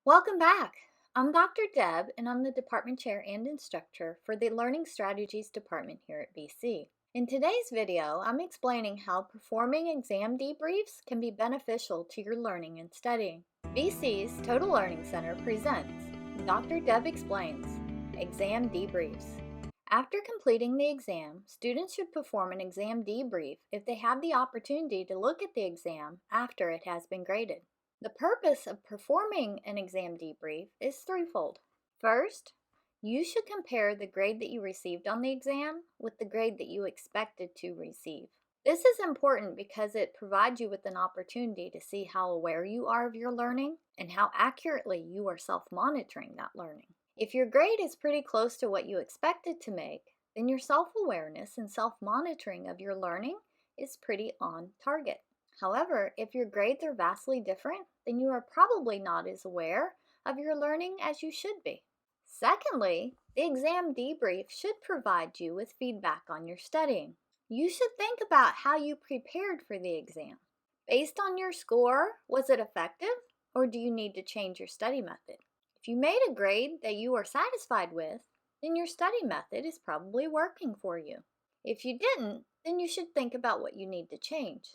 Welcome back. I'm Dr. Deb, and I'm the department chair and instructor for the Learning Strategies department here at BC. In today's video, I'm explaining how performing exam debriefs can be beneficial to your learning and studying. BC's Total Learning Center presents Dr. Deb Explains Exam Debriefs. After completing the exam, students should perform an exam debrief if they have the opportunity to look at the exam after it has been graded. The purpose of performing an exam debrief is threefold. First, you should compare the grade that you received on the exam with the grade that you expected to receive. This is important because it provides you with an opportunity to see how aware you are of your learning and how accurately you are self-monitoring that learning. If your grade is pretty close to what you expected to make, then your self-awareness and self-monitoring of your learning is pretty on target. However, if your grades are vastly different, then you are probably not as aware of your learning as you should be. Secondly, the exam debrief should provide you with feedback on your studying. You should think about how you prepared for the exam. Based on your score, was it effective, or do you need to change your study method? If you made a grade that you are satisfied with, then your study method is probably working for you. If you didn't, then you should think about what you need to change.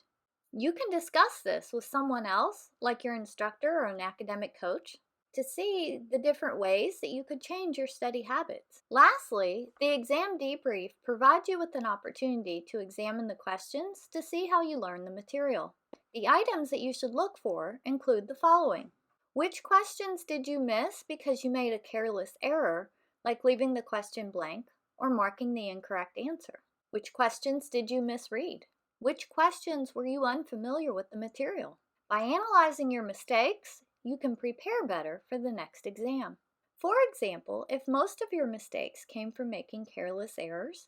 You can discuss this with someone else, like your instructor or an academic coach, to see the different ways that you could change your study habits. Lastly, the exam debrief provides you with an opportunity to examine the questions to see how you learn the material. The items that you should look for include the following. Which questions did you miss because you made a careless error, like leaving the question blank or marking the incorrect answer? Which questions did you misread? Which questions were you unfamiliar with the material? By analyzing your mistakes, you can prepare better for the next exam. For example, if most of your mistakes came from making careless errors,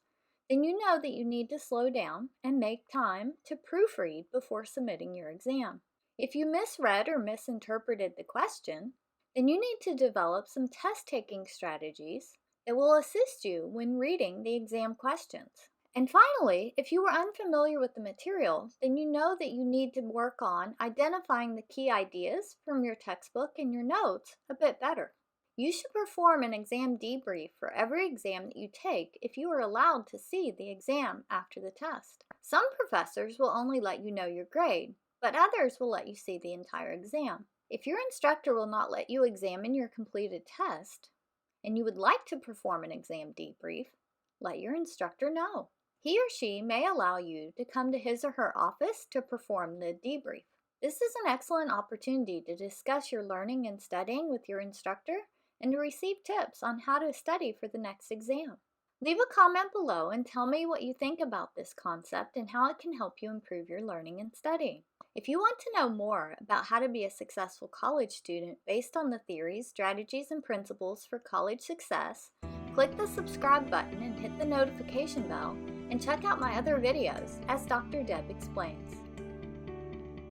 then you know that you need to slow down and make time to proofread before submitting your exam. If you misread or misinterpreted the question, then you need to develop some test-taking strategies that will assist you when reading the exam questions. And finally, if you were unfamiliar with the material, then you know that you need to work on identifying the key ideas from your textbook and your notes a bit better. You should perform an exam debrief for every exam that you take if you are allowed to see the exam after the test. Some professors will only let you know your grade, but others will let you see the entire exam. If your instructor will not let you examine your completed test, and you would like to perform an exam debrief, let your instructor know. He or she may allow you to come to his or her office to perform the debrief. This is an excellent opportunity to discuss your learning and studying with your instructor and to receive tips on how to study for the next exam. Leave a comment below and tell me what you think about this concept and how it can help you improve your learning and studying. If you want to know more about how to be a successful college student based on the theories, strategies, and principles for college success, click the subscribe button and hit the notification bell, and check out my other videos as Dr. Deb explains.